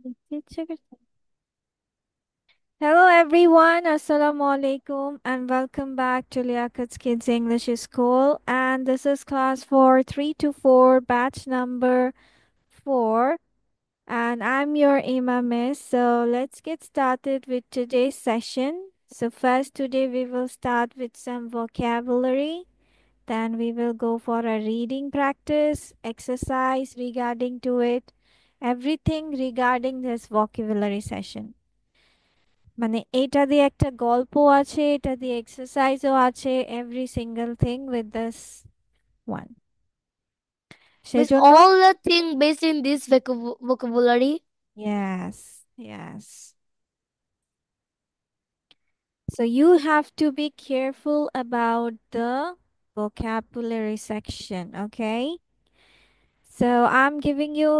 দেখতে ইচ্ছে করছে। Hello everyone, Assalamu alaikum and welcome back to Liakat's Kids English School, and this is class for 3 to 4 batch number 4, and I'm your Ima Miss. So let's get started with today's session. So first today we will start with some vocabulary, then we will go for a reading practice, exercise regarding to it, everything regarding this vocabulary session. মানে এটা দিয়ে একটা গল্প আছে, এটা দিয়ে এক্সারসাইজও আছে, every single thing with this one. With সেজন্য all the thing based in this vocabulary. yes, yes. So you have to be careful about the vocabulary section, okay? So I'm giving you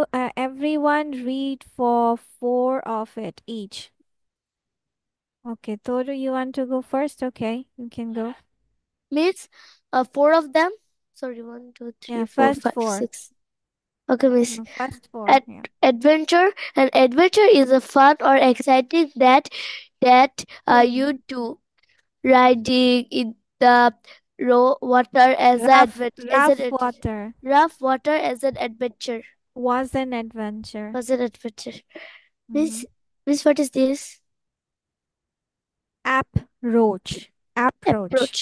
everyone read for four of it each. Okay, Toru, you want to go first? Okay, you can go. Means four of them. Sorry, one, two, three, Yeah, four, first five, four. six. Okay, miss. First four. Yeah. Adventure. An adventure is a fun or exciting that you Thing. do. Riding in the raw water as an Rough, adventure. rough water Rough water as an adventure. was an adventure. Was an adventure. Hmm. Miss, miss, what is this? Approach. Approach. Approach.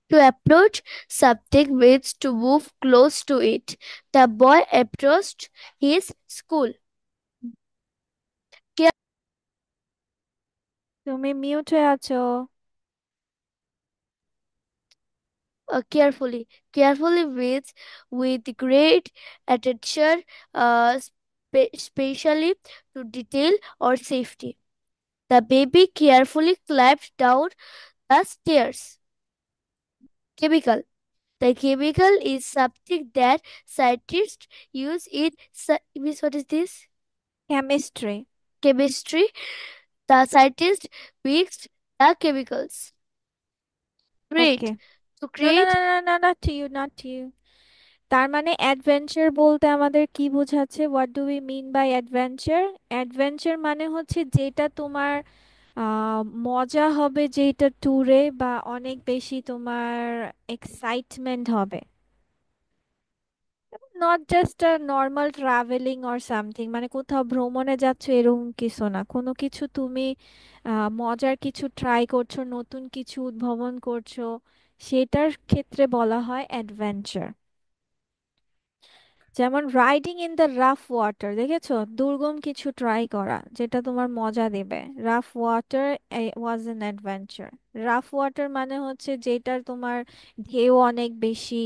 To approach something means to move close to it. The boy approached his school তুমি mute হয়ে আছো। carefully. Carefully means with great attention, especially to detail or safety. The baby carefully climbed down the stairs. Chemical. The chemical is something that scientists use in means what is this? Chemistry. Chemistry. The scientist mixed the chemicals. Okay. Create. To না না create না না না, not to you, not to you. তার মানে adventure বলতে আমাদের কি বোঝাচ্ছে? What do we mean by adventure? Adventure মানে হচ্ছে যেটা তোমার মজা হবে, যেটা ট্যুরে বা অনেক বেশি তোমার এক্সাইটমেন্ট হবে। Not just a normal travelling or something, মানে কোথাও ভ্রমণে যাচ্ছ এরকম কিছু না, কোনো কিছু তুমি মজার কিছু ট্রাই করছো, নতুন কিছু উদ্ভাবন করছো, সেটার ক্ষেত্রে বলা হয় অ্যাডভেঞ্চার। যেমন riding in the rough water, দেখেছো? দুর্গম কিছু ট্রাই করা যেটা তোমার মজা দেবে। Rough water was an adventure. Rough water মানে হচ্ছে যেটার তোমার ঢেউ অনেক বেশি,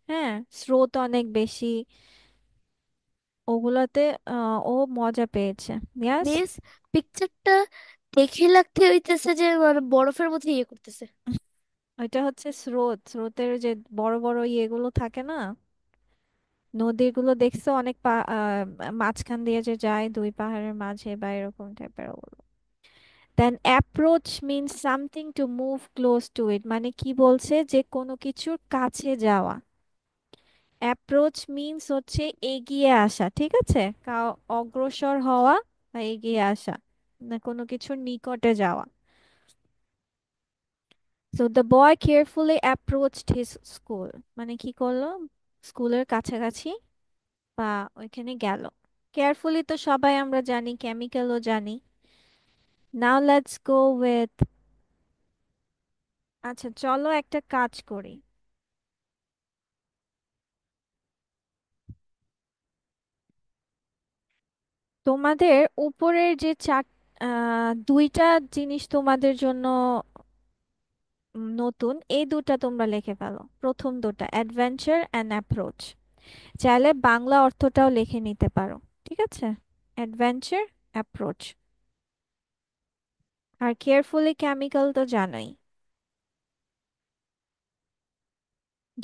হ্যাঁ, স্রোত অনেক বেশি, ওগুলাতে ও মজা পেয়েছে। ইয়াস। means পিকচারটা দেখে লাগতে হইতেছে যে মানে বরফের মধ্যে ইয়ে করতেছে। ওইটা হচ্ছে স্রোত, স্রোতের যে বড় বড় ইয়েগুলো থাকে না, নদীগুলো দেখছো অনেক মাঝখান দিয়ে যে যায় দুই পাহাড়ের মাঝে বা এরকম টাইপের ওগুলো। Then approach means something to move close to it, মানে কি বলছে যে কোনো কিছুর কাছে যাওয়া। অ্যাপ্রোচ মিনস হচ্ছে এগিয়ে আসা, ঠিক আছে? অগ্রসর হওয়া বা এগিয়ে আসা, না কোনো কিছুর নিকটে যাওয়া। So the boy carefully approached his school, মানে কি করলো? স্কুলের কাছাকাছি বা ওইখানে গেল। কেয়ারফুলি তো সবাই আমরা জানি, কেমিক্যালও জানি। নাও লেটস গো উইথ, আচ্ছা চলো একটা কাজ করি। তোমাদের উপরের যে দুইটা জিনিস তোমাদের জন্য নতুন, এই দুটা তোমরা লিখে ফেলো, প্রথম দুটা অ্যাডভেঞ্চার অ্যান্ড অ্যাপ্রোচ। চাইলে বাংলা অর্থটাও লিখে নিতে পারো, ঠিক আছে? Adventure, approach. আর কেয়ারফুলি কেমিক্যাল তো জানোই।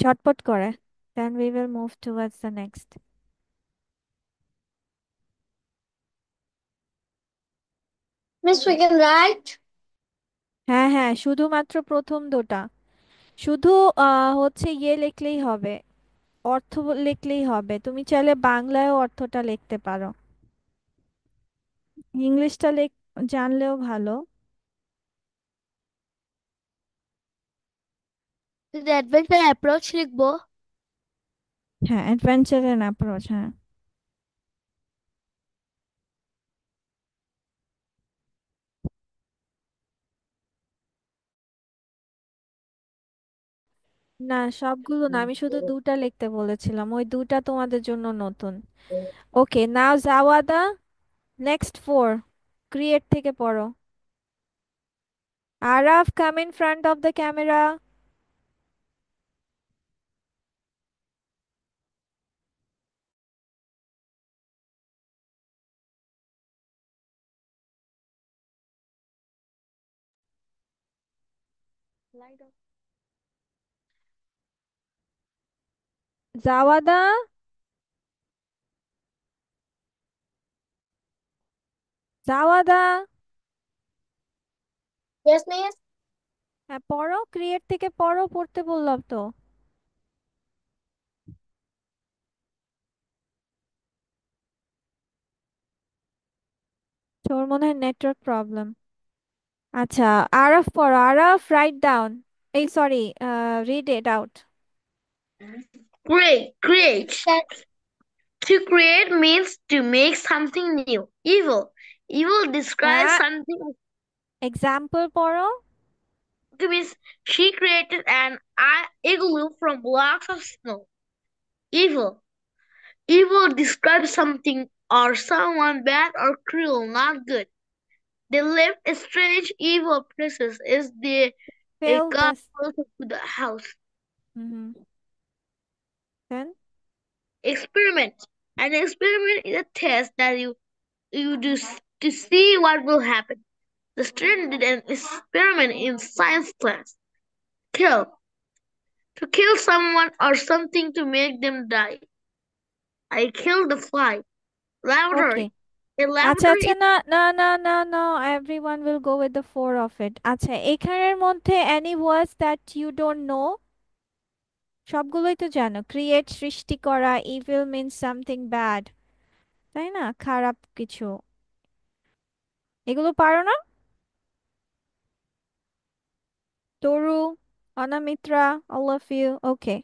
ঝটপট করে, then we will move towards the next. Miss, we can write. হ্যাঁ হ্যাঁ, শুধুমাত্র প্রথম দুটা, শুধু হচ্ছে ইয়ে লিখলেই হবে, অর্থ লিখলেই হবে। তুমি চাইলে বাংলায়ও অর্থটা লিখতে পারো। ইংলিশটা জানলেও ভালো। যদি অ্যাডভেঞ্চার অ্যাপ্রোচ লিখবো। হ্যাঁ, অ্যাডভেঞ্চার এন্ড অ্যাপ্রোচ, হ্যাঁ। না, সবগুলো না, আমি শুধু দুটা লিখতে বলেছিলাম, ওই দুটা তোমাদের জন্য নতুন। Okay, now Jawada, next four, create থেকে পড়ো। Araf, come in front of the camera. Jawada, Jawada. Yes, miss. হ্যাঁ, পড়ো, ক্রিয়েট থেকে পড়ো, পড়তে বললাম তো। তোর মনে হয় নেটওয়ার্ক প্রবলেম। আচ্ছা, আরাফ পড়ো, আরাফ রাইট ডাউন, এই sorry, read it out. Create. To create means to make something new. Evil. Evil describes হ্যাঁ, something. এক্সাম্পল পড়ো। It means she created an igloo from blocks of snow. Evil. Evil describes something or someone bad or cruel, not good. They lived in strange evil places as they fell got the, closer to the house. Hmm, then, Experiment. An experiment is a test that you do to see what will happen. The student did an experiment in science class. Kill. To kill someone or something to make them die. I killed the fly. Okay. Laboratory. A আচ্ছা laboratory আচ্ছা, is না না না না না, everyone will go with the four of it. আচ্ছা, এখানের মধ্যে any words that you don't know? সবগুলোই তো জানো, ক্রিয়েট সৃষ্টি করা, ইভিল মিনস সামথিং ব্যাড, তাই না, খারাপ কিছু, এগুলো পারো না? তরু, অনামিত্রা, অল অফ ইউ, ওকে।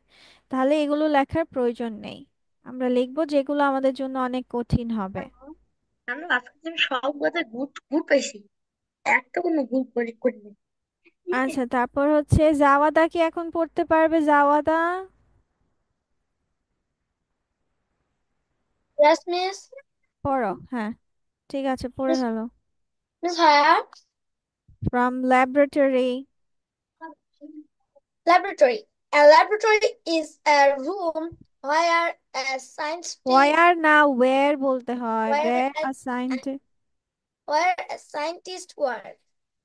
তাহলে এগুলো লেখার প্রয়োজন নেই, আমরা লিখবো যেগুলো আমাদের জন্য অনেক কঠিন হবে। আমরা আজকের জন্য সব কথায় গুড গুড পাইছি একটা কোনো ভুল করিনি আচ্ছা, তারপর হচ্ছে জাওয়াদা, কি এখন পড়তে পারবে জাওয়াদা? Yes, miss. পড়ো, হ্যাঁ, ঠিক আছে, পড়ে Miss, fellow. Miss Haya. From laboratory. Laboratory. A laboratory is a room where a scientist Where না where বলতে হয়, where where a, a scientist. where a scientist works.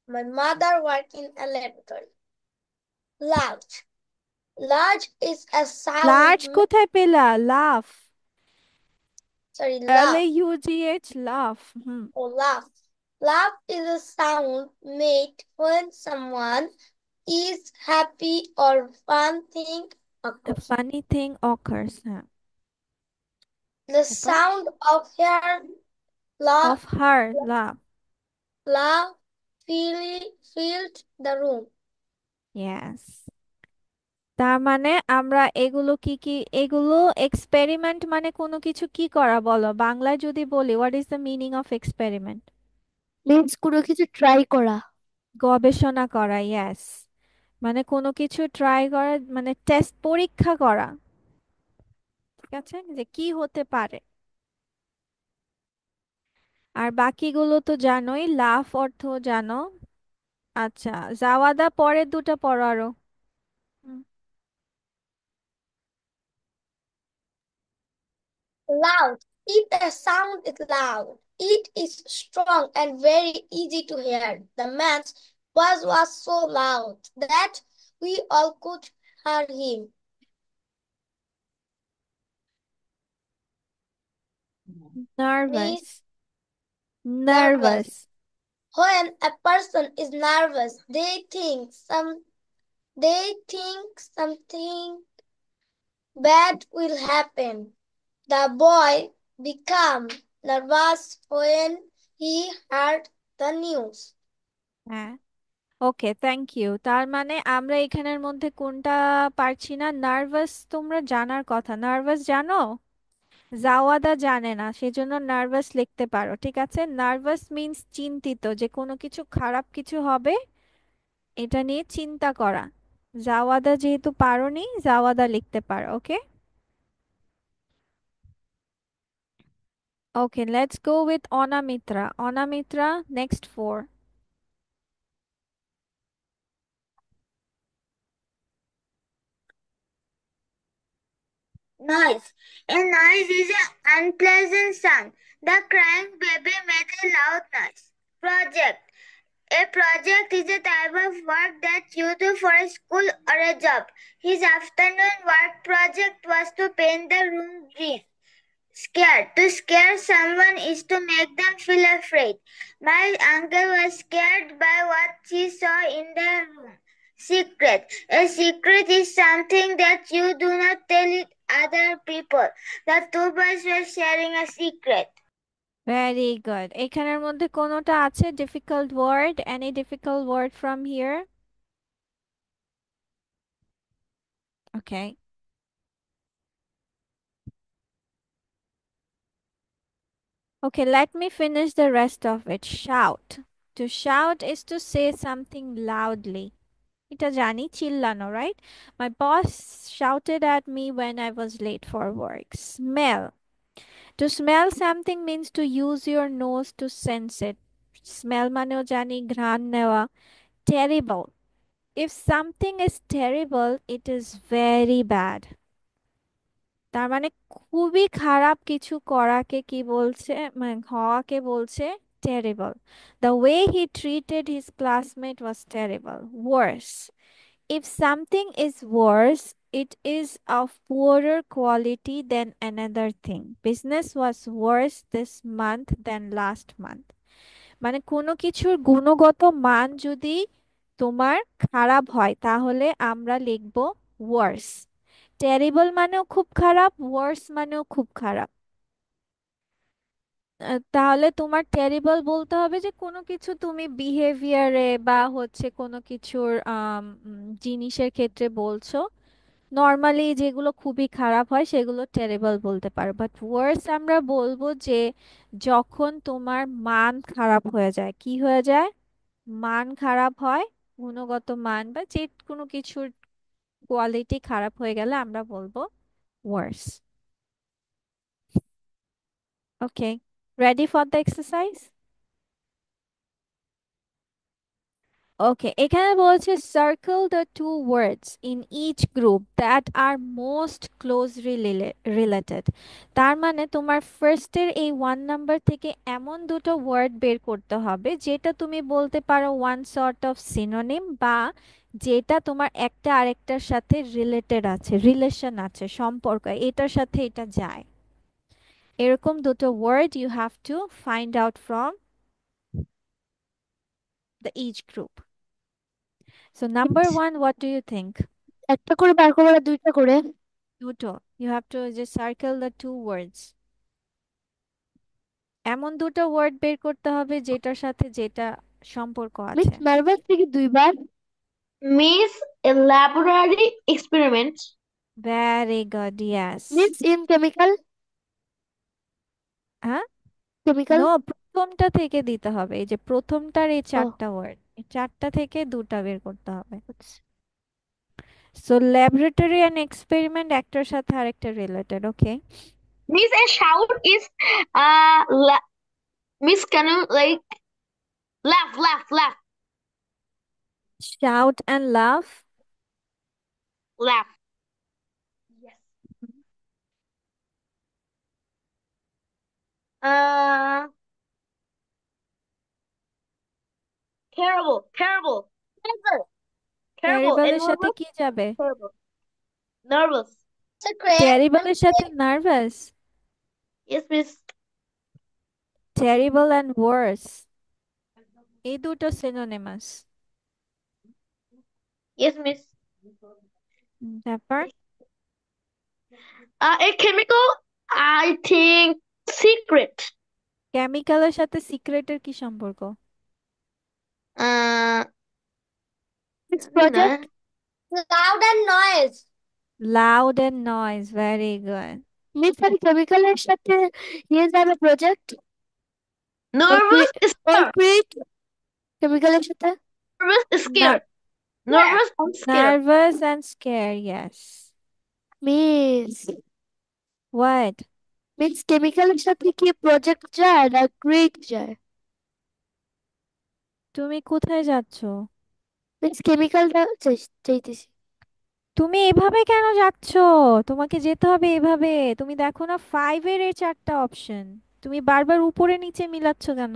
My mother worked in a laboratory. Large. Large is a sound. Large কোথায় পেলা? Laugh. Sorry, L laugh A U G H, laugh. Hmm. or laugh. Laugh is a sound made when someone is happy or fun thing A occurs. funny thing occurs, হ্যাঁ। The তারপর sound of her laugh, of her laugh. laugh filled the room. Yes. তার মানে আমরা এগুলো কি কি, এগুলো experiment মানে কোনো কিছু কি করা, বলো বাংলায় যদি বলি, what is the meaning of experiment? Means কোনো কিছু ট্রাই করা। গবেষণা করা, ইয়েস। মানে কোনো কিছু ট্রাই করা, মানে টেস্ট, পরীক্ষা করা, ঠিক আছে, যে কি হতে পারে। আর বাকিগুলো তো জানোই, লাফ অর্থ জানো। আচ্ছা, জাওয়াদা, পরের দুটো পড়ো আরো। হুম। Loud. If a sound is loud, it is strong and very easy to hear. The man's voice was so loud that we all could hear him. Means nervous, nervous. Nervous. When a person is nervous, they think something bad will happen. The boy became nervous when He heard the news. হ্যাঁ, ওকে, thank you. তার মানে আমরা এখানের মধ্যে কোনটা পারছি না? Nervous তোমরা জানার কথা, নার্ভাস জানো? জাওয়াদা জানে না, সেজন্য নার্ভাস লিখতে পারো, ঠিক আছে? নার্ভাস মিন্স চিন্তিত, যে কোনো কিছু খারাপ কিছু হবে এটা নিয়ে চিন্তা করা। জাওয়াদা যেহেতু পারোনি, জাওয়াদা লিখতে পারো, okay? Okay, let's go with Anamitra. Anamitra, next four. Noise. A noise is an unpleasant sound. The crying baby made a loud noise. Project. A project is a type of work that you do for a school or a job. His afternoon work project was to paint the room green. Scared. To scare someone is to make them feel afraid. My uncle was scared by what he saw in the room. Secret. A secret is something that you do not tell it other people. The two boys were sharing a secret. Very good. এখানের মধ্যে কোনোটা আছে difficult word? Any difficult word from here? Okay, okay, let me finish the rest of it. Shout. To shout is to say something loudly. এটা জানি, চিল্লানো, right? My boss shouted at me when I was late for work. Smell. To smell something means to use your nose to sense it. Smell মানেও জানি ঘ্রাণ নেওয়া। Terrible. If something is terrible, it is very bad. তার মানে খুবই খারাপ কিছু করাকে কি বলছে, মানে হওয়াকে বলছে terrible. The way he treated his classmate was terrible. Worse, if something is worse, it is of poorer quality than another thing. Business was worse this month than last month. মানে কোনো কিছুর গুণগত মান যদি তোমার খারাপ হয় তাহলে আমরা লিখব worse. টেরিবল মানেও খুব খারাপ, ওয়ার্স মানেও খুব খারাপ। তাহলে তোমার টেরিবল বলতে হবে যে কোনো কিছু তুমি বিহেভিয়ারে বা হচ্ছে কোনো কিছুর জিনিসের ক্ষেত্রে বলছো। নর্মালি যেগুলো খুবই খারাপ হয় সেগুলো টেরিবল বলতে পারো, বাট ওয়ার্স আমরা বলবো যে যখন তোমার মান খারাপ হয়ে যায়। কি হয়ে যায়? মান খারাপ হয়, গুণগত মান বা যে কোনো কিছুর কোয়ালিটি খারাপ হয়ে গেলে আমরা বলবো ওয়ার্স। Okay, ready for the exercise? Okay, এখানে বলছে circle the two words in each group that are most closely related. তার মানে তোমার ফার্স্টের এই 1 নাম্বার থেকে এমন দুটো ওয়ার্ড বের করতে হবে যেটা তুমি বলতে পারো ওয়ান সর্ট অফ সিনোনিম, বা যেটা তোমার একটা আরেকটার সাথে রিলেটেড আছে, রিলেশন আছে, সম্পর্ক, এটার সাথে এটা যায়। এরকম দুটো word you have to find out from the each group. So number one, what do you think? একটা করে বার করবো না দুইটা করে? দুটো। You have to just circle the two words. এমন দুটো ওয়ার্ড বের করতে হবে যেটার সাথে যেটা সম্পর্ক মিস আছে। নার্ভাস থেকে দুইবার? Miss, a laboratory experiment. Very good, yes. Miss in chemical? হ্যাঁ, কেমিক্যাল? নো, প্রথমটা থেকে দিতে হবে। এই যে প্রথমটার এই ও 4টা ওয়ার্ড, এই 4টা থেকে দুটা বের করতে হবে। আচ্ছা। সো ল্যাবরেটরি অ্যান্ড এক্সপেরিমেন্ট একটার সাথে আরেকটা related, okay? Miss, a shout is Miss, can you like laugh, laugh, laugh, Shout and laugh. laugh? Yes. Uh, terrible, terrible, terrible, terrible, and টেরিবলের সাথে nervous, কি যাবে? terrible, nervous. It's a টেরিবলের সাথে nervous. Yes, Miss. Terrible and worse, এই দুটো synonymous. Yes, Miss. তারপর A chemical, I think secret. কেমিক্যালের সাথে সিক্রেটের কি সম্পর্ক? Uh, Its জানি না। project. Loud and noise. Loud and noise, very good. Miss and chemical সাথে ইয়ে যাবে project or Nervous, scared. create chemical সাথে Nervous, Na- scared. Nervous and scared. nervous and scared, yes. Miss What? Miss কেমিক্যালের সাথে কি project যায় না create যায়? তুমি কোথায় যাচ্ছ? মিস কেমিক্যালটা চাইতেছি। তুমি এভাবে কেন যাচ্ছ? তোমাকে যেতে হবে এভাবে। তুমি দেখো না 5 এর এই 4টা অপশন। তুমি বারবার উপরে নিচে মিলাচ্ছ কেন?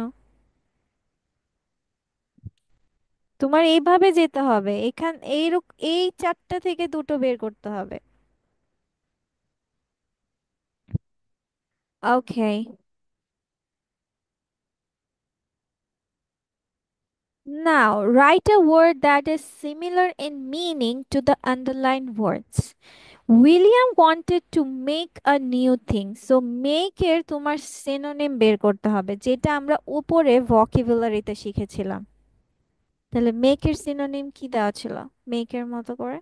তোমার এইভাবে যেতে হবে। এই 4টা থেকে দুটো বের করতে হবে। ওকে। Now, write a word that is similar in meaning to the underlined words. William wanted to make a new thing. So make এর তোমার synonym বের করতে হবে, যেটা আমরা উপরে vocabulary-তে শিখেছিলাম। তাহলে make এর synonym কি দেওয়া ছিল? make এর মতো করে।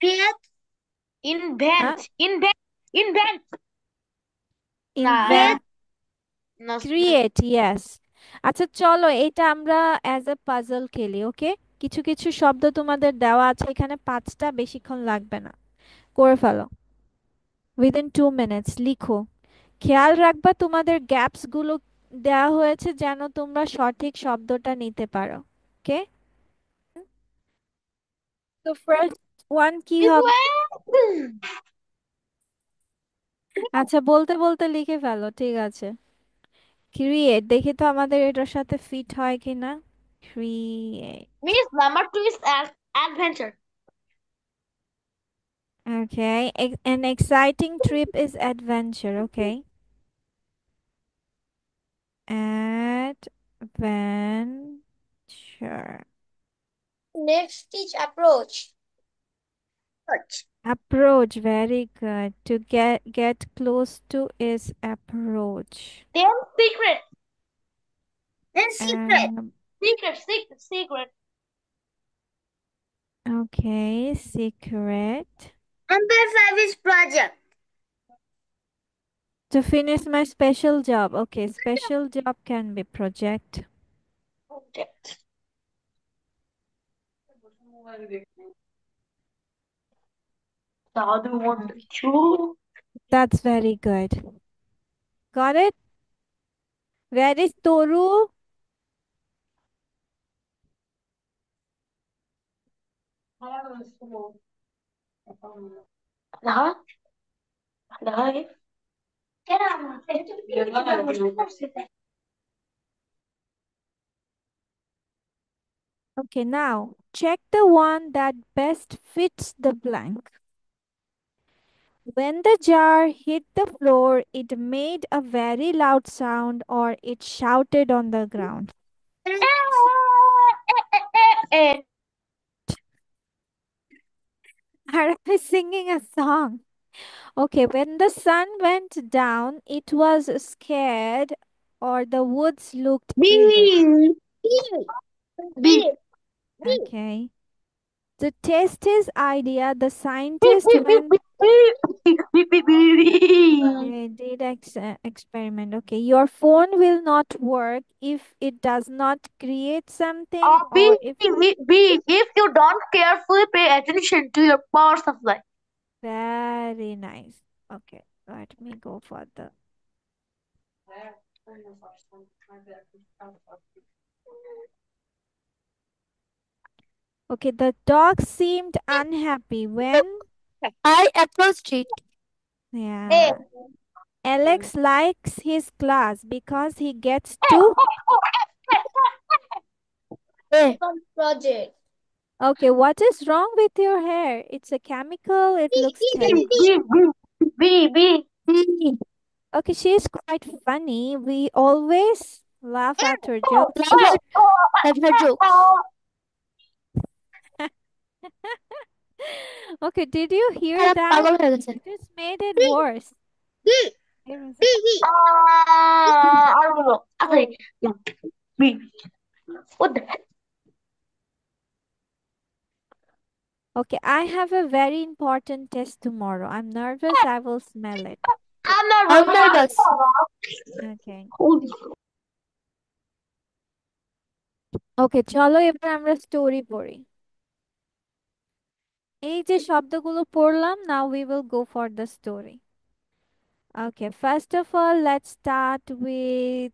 ক্রিয়েট হ্যাঁ, Invent. invent, না, create, yes. আচ্ছা চলো এটা আমরা অ্যাজ এ পাজল খেলি, ওকে? কিছু কিছু শব্দ তোমাদের দেওয়া আছে এখানে, 5টা, বেশিক্ষণ লাগবে না, করে ফেলো। উইদিন 2 মিনিটস লিখো। খেয়াল রাখবা তোমাদের গ্যাপস গুলো দেওয়া হয়েছে যেন তোমরা সঠিক শব্দটা নিতে পারো, ওকে? তো ফার্স্ট ওয়ান কি হবে? আচ্ছা বলতে বলতে লিখে ফেলো, ঠিক আছে। ক্রিয়েট, দেখি তো আমাদের এটার সাথে ফিট হয় কিনা। Create, Miss, number 2 is adventure. okay. An exciting trip is adventure, okay. Adventure. Next is approach. Approach, very good. To get close to is approach. Then secret. Then secret. Um, Secret. okay, secret. Number 5 is project. To finish my special job. Okay, special job can be project. Object. The other one, too. That's very good. Got it? Where is Toru? Daha, daha iyi. Okay, now check the one that best fits the blank. When the jar hit the floor, it made a very loud sound or it shouted on the ground. Are I singing a song? Okay, when the sun went down, it was scared or the woods looked evil. B. B. Okay. To test his idea, the scientist went. They did experiment. Okay, your phone will not work if it does not create something B, or if. B. If you don't carefully pay attention to your power supply. Very nice. Okay, let me go for the. Okay, the dog seemed unhappy when. I approached it. Yeah. Alex likes his class because he gets to. Project. Okay, what is wrong with your hair? It's a chemical, it looks terrible. B. Okay, she's quite funny. We always laugh at her jokes. Love her jokes. Okay, did you hear তারা that? পাগল হয়ে গেছে। You just made it worse. B. It was I don't know. Okay. Yeah. B. What the heck? okay. I have a very important test tomorrow. I'm nervous. I will smell it. I'm I'm nervous. nervous. Okay. Holy Okay, চলো এবার আমরা story পড়ি। এই যে শব্দগুলো পড়লাম, now we will go for the story. Okay, first of all, let's start with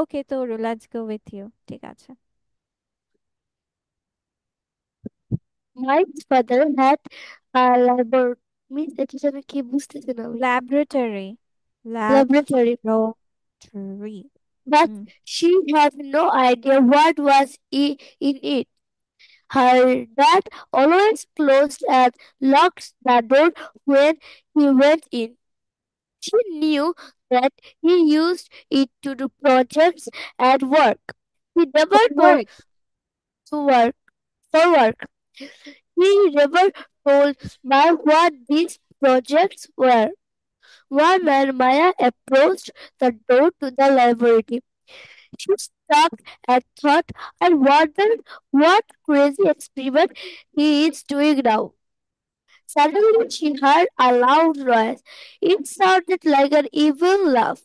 okay, Toru, let's go with you. ঠিক আছে। My father had a laboratory. Means এটা আমি কি বুঝতেছি না আমি। Laboratory. Laboratory. Laboratory. But Hmm. she had no idea what was in it. Her dad always closed and locked the door when he went in. She knew that he used it to do projects at work. He never told Homework. to work for work. He never told Maya what these projects were. One when Maya approached the door to the library, she stopped and thought, I wonder what crazy experiment he is doing now. Suddenly she heard a loud noise. It sounded like an evil laugh.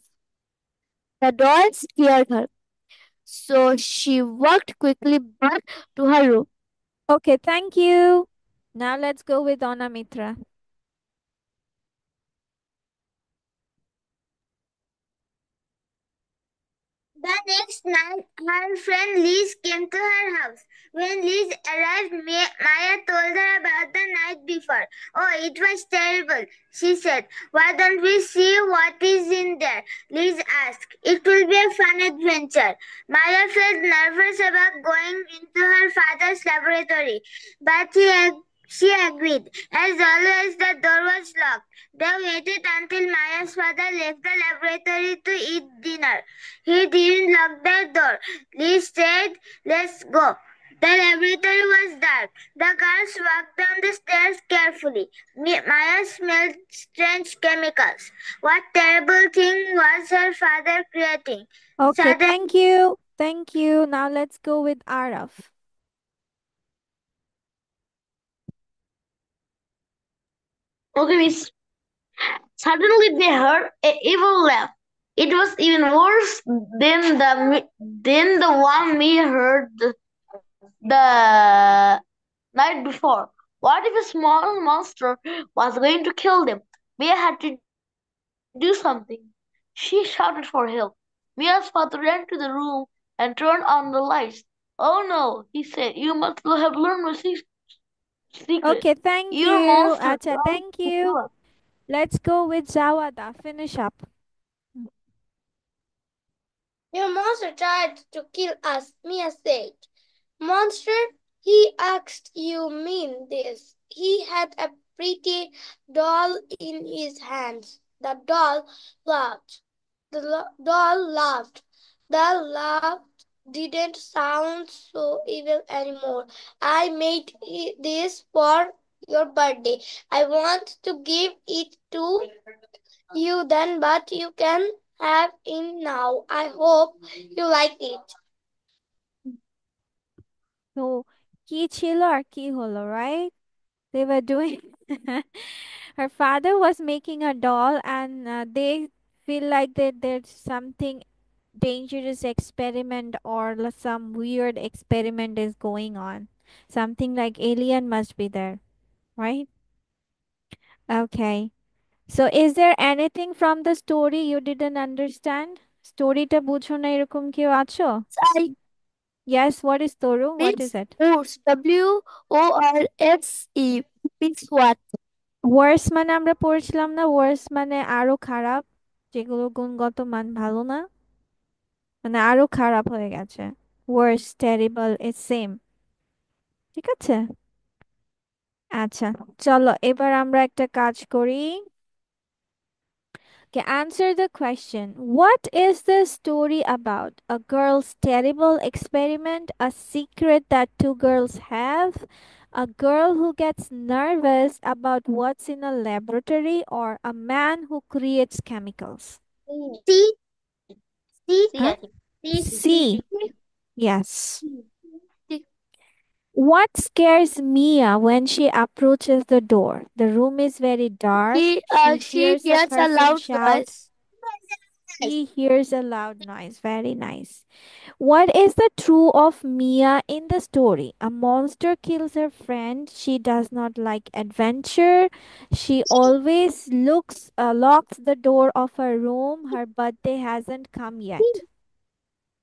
The noise scared her, so she walked quickly back to her room. Okay, thank you. Now let's go with Anamitra. The next night, her friend Liz came to her house. When Liz arrived, Maya told her about the night before. Oh, it was terrible, she said. Why don't we see what is in there? Liz asked. It will be a fun adventure. Maya felt nervous about going into her father's laboratory, but she agreed. As always, the door was locked. They waited until Maya's father left the laboratory to eat dinner. He didn't lock the door. Lee said, let's go. The laboratory was dark. The girls walked down the stairs carefully. Maya smelled strange chemicals. What terrible thing was her father creating? Okay, Suddenly, thank you. Thank you. Now let's go with Araf. okay, miss. Suddenly they heard a evil laugh. It was even worse than the one we heard the night before. What if a small monster was going to kill them? Mia had to do something. She shouted for help. Mia's father ran to the room and turned on the lights. Oh no, he said, you must have learned my secret. Okay, Your thank monster you. tried Acha, to thank kill us. you. Let's go with Zawada. Finish up. Your monster tried to kill us, Mia said. Monster? He asked, you mean this? He had a pretty doll in his hands. The doll laughed. Doll laughed. The laugh didn't sound so evil anymore. I made this for your birthday. I want to give it to you then, but you can have it now. I hope you like it. So, কি ছিল আর কি হলো, right? They were doing. Her father was making a doll, and they feel like that there's something dangerous experiment or some weird experiment is going on. Something like alien must be there, right? Okay. So is there anything from the story you didn't understand? Storyটা বুঝো না এরকম কেউ আছো? I Yes, what is Toru? What is means it? worse. WORSE means what? Worse মানে আমরা পড়ছিলাম না, worse মানে আরো খারাপ, যেগুলো গুণগত মান ভালো না, মানে আরো খারাপ হয়ে গেছে। Worse, terrible, it's same. ঠিক আছে? আচ্ছা, চলো এবার আমরা একটা কাজ করি। Okay, answer the question. What is the story about? A girl's terrible experiment, a secret that two girls have, a girl who gets nervous about what's in a laboratory, or a man who creates chemicals? See, see, C, Huh? I think. C. Yes. See. What scares Mia when she approaches the door? The room is very dark. She She hears a hears a person loud shout. noise. She hears a loud noise. Very nice. What is the true of Mia in the story? A monster kills her friend. She does not like adventure. She always locks the door of her room. Her birthday hasn't come yet.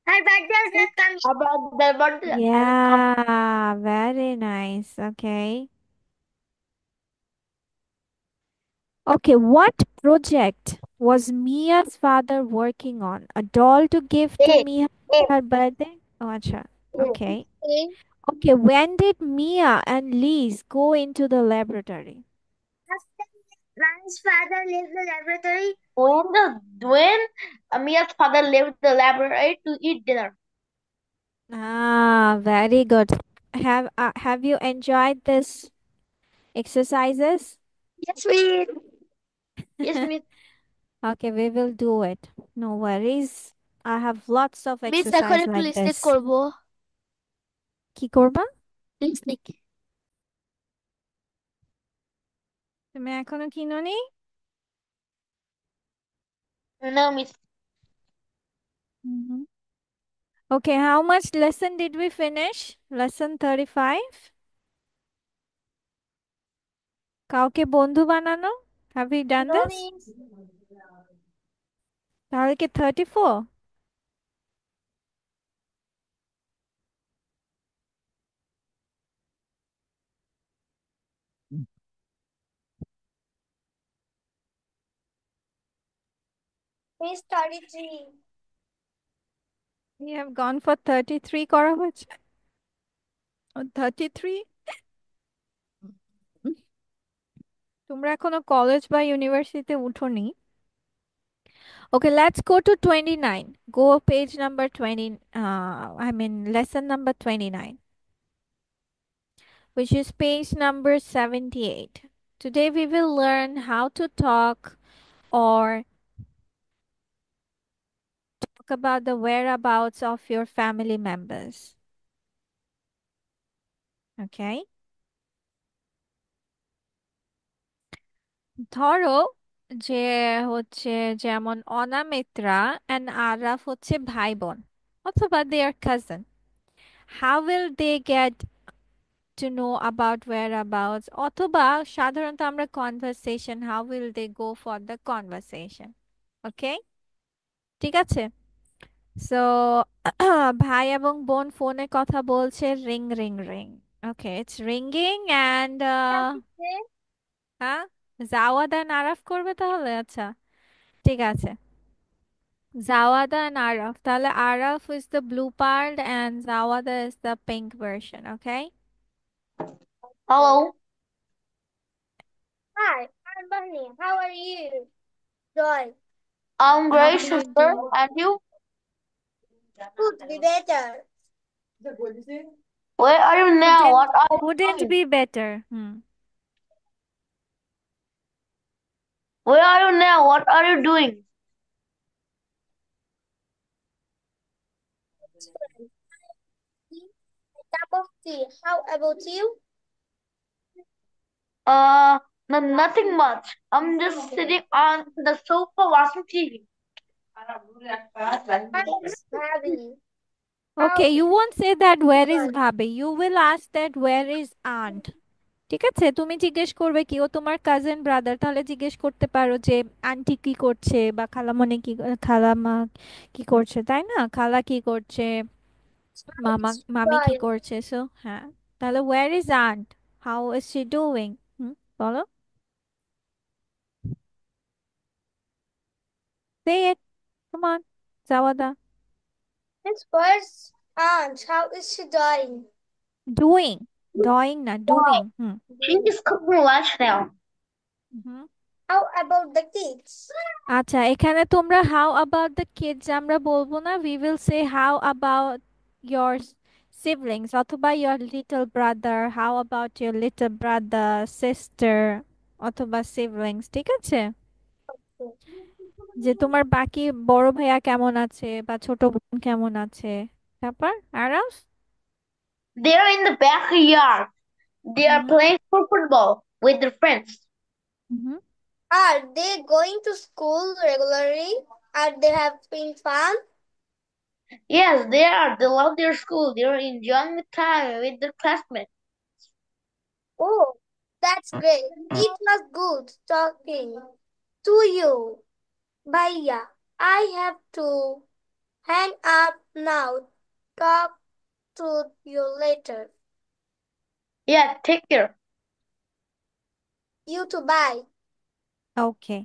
I bet there's not come. About the what hasn't come. Yeah, very nice. Okay. Okay, what project was Mia's father working on? A doll to give to A. Mia for her birthday? Oh, acha. A. Okay. Okay. Okay, when did Mia and Liz go into the laboratory? After Ryan's father left the laboratory, When Amia's father left the library to eat dinner. Ah, very good. Have you enjoyed this exercises? yes, we Yes, miss. Okay, we will do it. No worries. I have lots of miss এখন exercise একটু like listening this. করবো কি করবা? Listening তুমি এখনো কিনোনি? No, miss. Mhm. Okay, how much lesson did we finish? Lesson 35? কাউকে বন্ধু বানানো? Have we done no this? miss. তাহলে কি 34? Miss 33. We have gone for 33 করা হয়েছে। 33? তোমরা এখনো কলেজ বা ইউনিভার্সিটিতে উঠোনি। Okay, let's go to 29. Go page number 20, lesson number 29, which is page number 78. Today we will learn how to or talk about the whereabouts of your family members. Okay? ধরো যে হচ্ছে যেমন অনামিত্রা and আরাফ হচ্ছে ভাই বোন অথবা they are cousin. How will they get to know about whereabouts? অথবা সাধারণত আমরা conversation, how will they go for the conversation? Okay? ঠিক আছে? So ভাই এবং বোন ফোনে কথা বলছে, ring ring ring. Okay, it's ringing and হ্যাঁ জাওয়াদ and আরাফ করবে তাহলে আচ্ছা ঠিক আছে Zawada and Araf. তাহলে Araf is the blue part and Zawada is the pink version, okay? Hello. Hi, I'm Bunny. How are you? Joy. I'm How great, are you sister. doing? And you? Could be better. Where are you now? Couldn't What are you couldn't doing? be better. Where are you now? What are you doing? A cup of tea. How about you? Uh, nothing much. I'm just sitting on the sofa watching TV. I'm Bhabhi. Okay, How you won't say that where is fun. Bhabhi. You will ask that where is aunt. ঠিক আছে তুমি জিজ্ঞেস করবে কি ও তোমার cousin brother তাহলে জিজ্ঞেস করতে পারো যে আন্টি কি করছে বা খালামণি কি খালামা কি করছে তাই না খালা কি করছে মামা মামি কি Joy. করছে সো হ্যাঁ তাহলে where is aunt how is she doing বলো say it come on Zawada Miss Where's Aunt? How is she doing? doing doing না Wow. doing She is cooking lunch now. Mhm. How about the kids? আচ্ছা, এখানে তোমরা how about the kids আমরা বলবো না, we will say how about your siblings অথবা your little brother, how about your little brother, sister অথবা siblings, ঠিক আছে? যে তোমার বাকি বড় ভাইয়া কেমন আছে বা ছোট বোন কেমন আছে, তারপর আরাস। They're in the backyard. They are hmm playing football with their friends. Hmm. Are they going to school regularly? Are they having fun? Yes, they are. They love their school. They are enjoying the time with their classmates. Oh, that's great. It was good talking to you, Bhaiya. I have to hang up now. Talk to you later. Yeah, take care. You too, bye. Okay,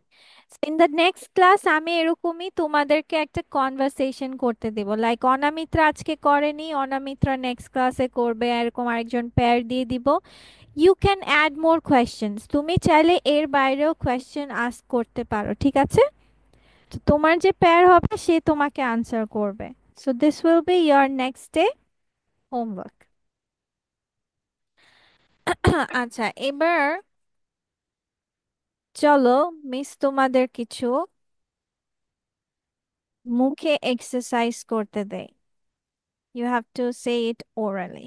in the next class আমি এরকমই তোমাদেরকে একটা conversation করতে দেব, like অনামিত্রা আজকে করেনি, অনামিত্রা next ক্লাসে করবে, এরকম আরেকজন পেয়ার দিয়ে দিব। You can add more questions, তুমি চাইলে এর বাইরেও কোয়েশ্চেন আস্ক করতে পারো, ঠিক আছে? তো তোমার যে পেয়ার হবে সে তোমাকে আনসার করবে। So this will be year next day homework. আচ্ছা, এবার চলো মিস তোমাদের কিছু মুখে এক্সারসাইজ করতে দেই। You have to say it orally.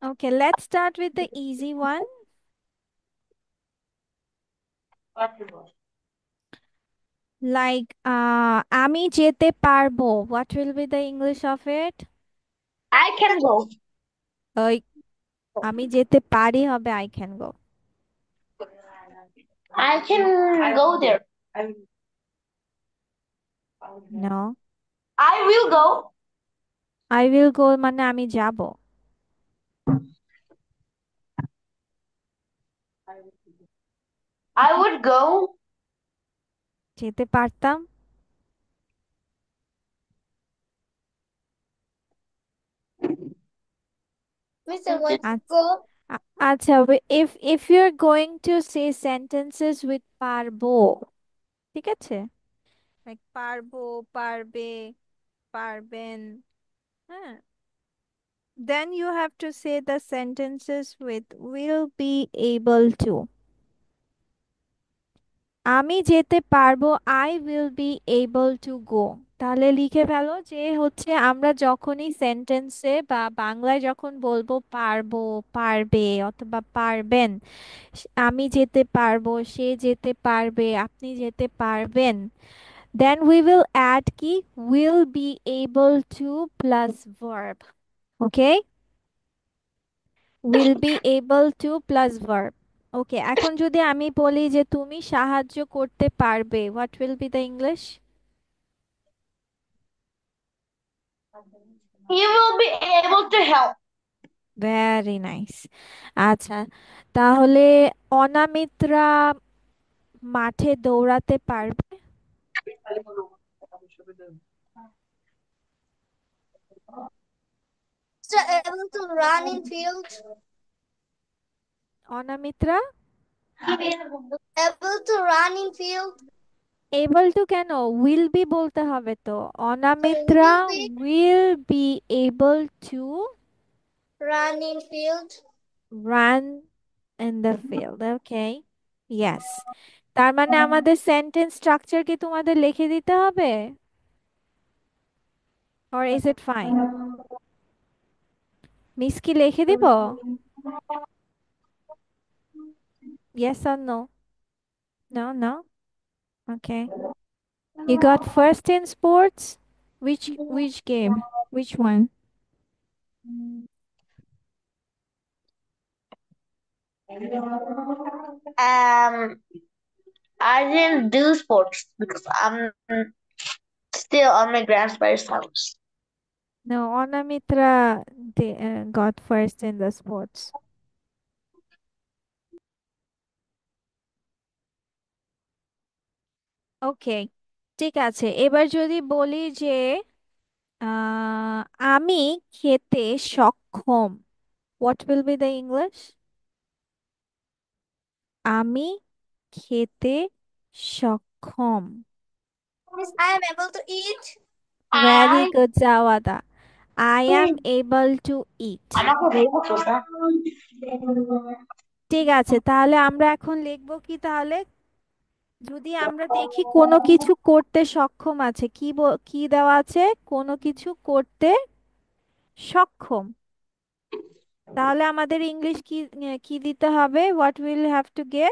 Okay, let's start with the easy one. Like, আমি যেতে পারবো. What will be the English of it? I can go. ওই আমি যেতে পারি হবে I can go. I can go there. No. I will go. I will go মানে আমি যাব। I would go. যেতে পারতাম। Mr. Let's আচ্ছা, go. আচ্ছা, if you're going to say sentences with পারবো, ঠিক আছে? Like পারবো, পারবে, পারবেন, হ্যাঁ, then you have to say the sentences with will be able to. আমি যেতে পারবো, I will be able to go. তাহলে লিখে ফেলো যে হচ্ছে আমরা যখনই সেন্টেন্সে বা বাংলায় যখন বলবো পারবো, পারবে অথবা পারবেন, আমি যেতে পারবো, সে যেতে পারবে, আপনি যেতে পারবেন, then we will add কি will be able to plus verb. Okay, will be able to plus verb. ওকে, এখন যদি আমি বলি যে তুমি সাহায্য করতে পারবে, what will be the English? You will be able to help. Very nice. আচ্ছা, তাহলে অনামিত্রা মাঠে দৌড়াতে পারবে। Mr. Able to run in field. অনামিত্রা Able to run in field. Able to কেন, উইল বি বলতে হবে তো। Sorry, অনামিত্রা will be will be able two run in field. Run in the field. Okay, yes. তার মানে আমাদের sentence structure কি তোমাদের লিখে দিতে হবে, or is it fine? Miss কি লিখে দিব? Yes or no? No, no. Okay. You got first in sports? Which game? Which one? Um, I didn't do sports because I'm still on my grandparents' house. No, Anamitra they, got first in the sports. ওকে, ঠিক আছে। এবার যদি বলি যে আমি খেতে সক্ষম, What will be the English? আমি খেতে সক্ষম। Miss, I am able to eat. Very I good, Jawada. I am able to eat. আমাকে ভেবে বলছো না? ঠিক আছে, তাহলে আমরা এখন লিখবো কি তাহলে? যদি আমরা দেখি কোনো কিছু করতে সক্ষম আছে, কি দেওয়া আছে? কোনো কিছু করতে সক্ষম, তাহলে আমাদের ইংলিশ কি কি দিতে হবে? What will have to give?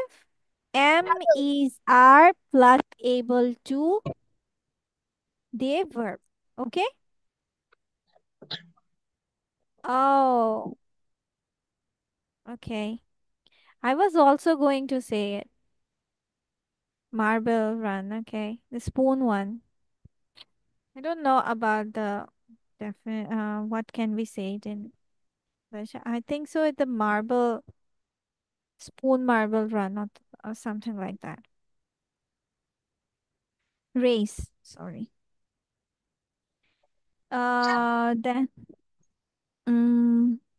Am is are plus able to দিয়ে verb. Okay. Oh, okay. I was also going to say it. Marble run. Okay. The spoon one. I don't know about the definite, what can we say it in English? I think so. It's the marble, spoon marble run or something like that. Race. Sorry. Then,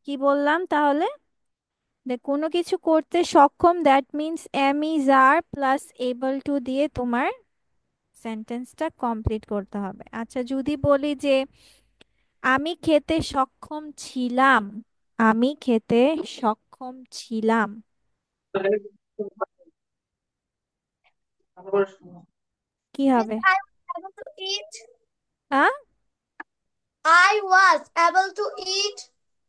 কি বললাম তাহলে? কোনো কিছু করতে সক্ষম, that means am is are plus able to দিয়ে তোমার সেন্টেন্সটা কমপ্লিট করতে হবে। আচ্ছা, যদি বলি যে আমি খেতে সক্ষম ছিলাম, আমি খেতে সক্ষম ছিলাম, কি Miss, হবে? I was able to eat. হ্যাঁ, I was able to eat.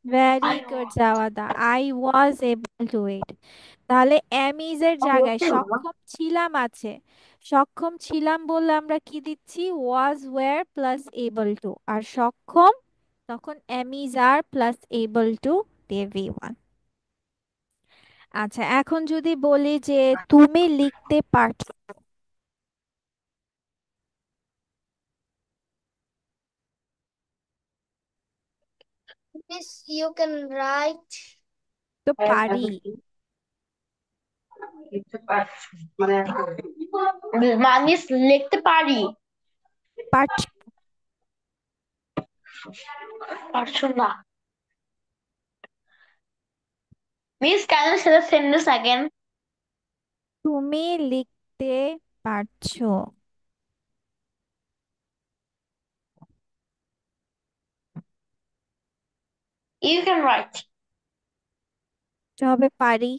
Very good Jawada, I was able to eat. তাহলে এম ইজ এর জায়গায় সক্ষম ছিলাম আছে, সক্ষম ছিলাম বললে আমরা কি দিচ্ছি? Was were plus able to, আর সক্ষম তখন am is are plus able to দিয়ে ভি ওয়ান। আচ্ছা, এখন যদি বলি যে তুমি লিখতে পারছো, Miss, you can write. তো পারি। মানুষ লিখতে পারি, পারছো। পারছো না। Miss, can you say the sentence again? তুমি লিখতে পারছো। You can write. তো হবে পারি।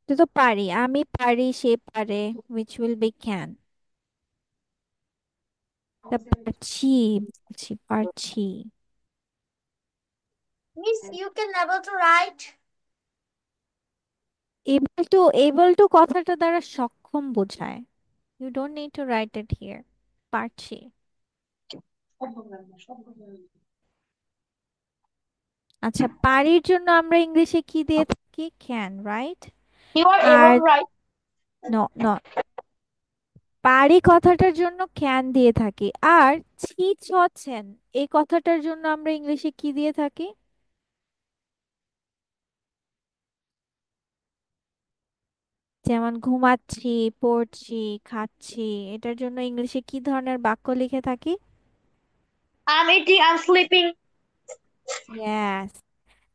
তো পারি, আমি পারি, সে পারে, which will be can। তা পারছি, বলছি পারছি। Miss, you can able to write. able to কথাটা দ্বারা সক্ষম বোঝায়। You don't need to write it here. পারছি। আচ্ছা, পারির জন্য আমরা ইংলিশে কি দিয়ে থাকি? Can, right? You are are able, right? No no, পারি কথাটার জন্য ক্যান দিয়ে থাকি। আর ছি ছছেন এই কথাটার জন্য আমরা ইংলিশে কি দিয়ে থাকি? যেমন ঘুমাচ্ছি, পড়ছি, খাচ্ছি, এটার জন্য ইংলিশে কি ধরনের বাক্য লিখে থাকি? I'm eating, I'm sleeping. Yes.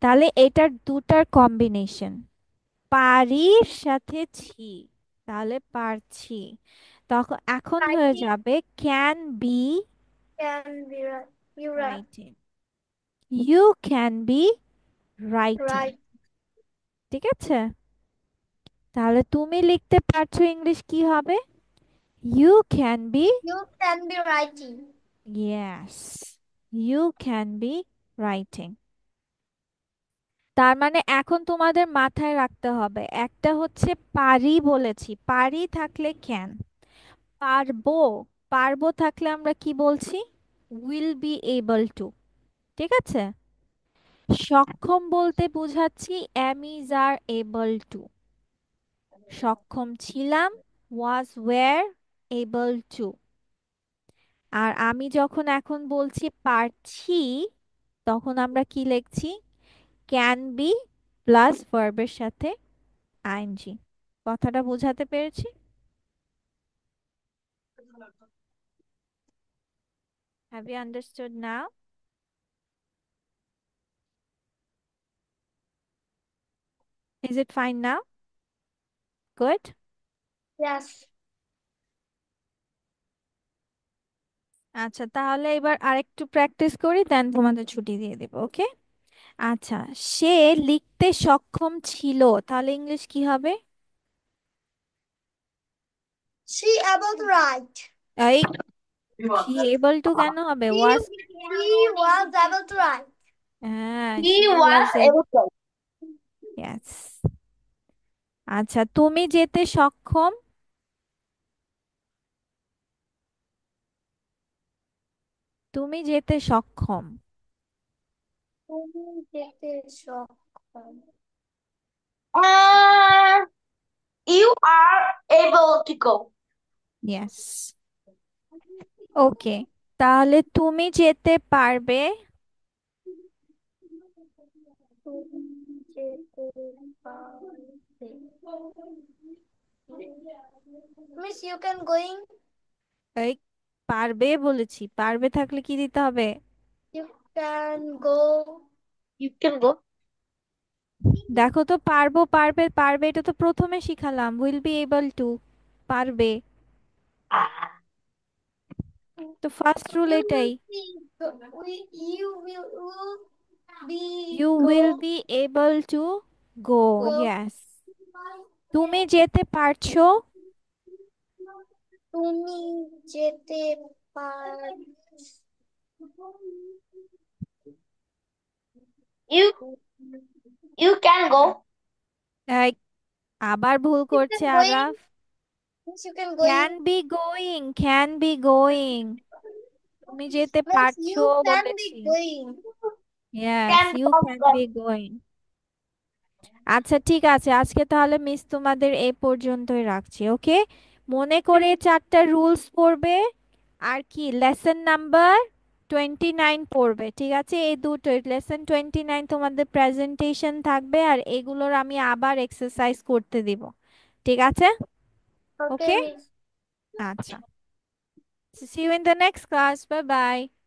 তাহলে এটার দুটার কম্বিনেশন, পারির সাথে ছি, তাহলে পারছি। তখন এখন হয়ে Writing যাবে can be can be you writing, you can be writing. write. ঠিক আছে, তাহলে তুমি লিখতে পারছো ইংলিশ কি হবে? You can be, You can be writing. Yes, you can be writing. তার মানে এখন তোমাদের মাথায় রাখতে হবে, একটা হচ্ছে পারি বলেছি, পারি থাকলে ক্যান, পারবো, পারবো থাকলে আমরা কি বলছি? Will be able to. ঠিক আছে, সক্ষম বলতে বোঝাচ্ছি am is are able to, সক্ষম ছিলাম ওয়াজ ওয়্যার এবল টু। আর আমি যখন এখন বলছি পারছি, তখন আমরা কি লিখছি? ক্যান বি প্লাস ভার্বের সাথে আইএনজি। কথাটা বোঝাতে পেরেছি? Have you understood now? Is it fine now? Good. Yes. আচ্ছা, তাহলে এবার আরেকটু প্র্যাকটিস করি, দেন তোমাদের ছুটি দিয়ে দেবো। ওকে। আচ্ছা, সে লিখতে সক্ষম ছিল, তাহলে ইংলিশ কি হবে? She able to write. এই, শি এবল টু কেন হবে? ওয়াজ। He was able to write. হ্যাঁ, He she was was A. able to. Yes. আচ্ছা, তুমি যেতে সক্ষম। তুমি যেতে সক্ষম। তুমি যেতে সক্ষম। Uh, you are able to go. Yes. Okay, তাহলে তুমি যেতে পারবে। তুমি যেতে পারবে। Miss, you can going. এই, পারবে বলেছি, পারবে থাকলে কি দিতে হবে? You can go. You can go. দেখো তো, পারবো পারবে পারবে এটা তো প্রথমে শিখালাম, উইল বি এবল টু, পারবে। তো ফার্স্ট রুল You এটাই। will be go. You will be you will go. Be able to go. Go. Yes. তুমি যেতে পারছো। তুমি যেতে পার। You you can go. এই, আবার ভুল You করছে can going. Araf. Miss, you can can going. Be going, can be going. তুমি যেতে Miss, পারছো you can বলেছি। be going. Yes, Can you can go. Be going. আচ্ছা ঠিক আছে, আজকে তাহলে মিস তোমাদের এই পর্যন্তই রাখছি। ওকে, মনে করে চারটা রুলস পড়বে, আর কি লেসন নাম্বার 29 পড়বে। ঠিক আছে, এই দুটো লেসন 29 তোমাদের প্রেজেন্টেশন থাকবে, আর এগুলোর আমি আবার এক্সারসাইজ করতে দিব। ঠিক আছে। Okay, ওকে। Miss. আচ্ছা, see you in the next class. Bye bye.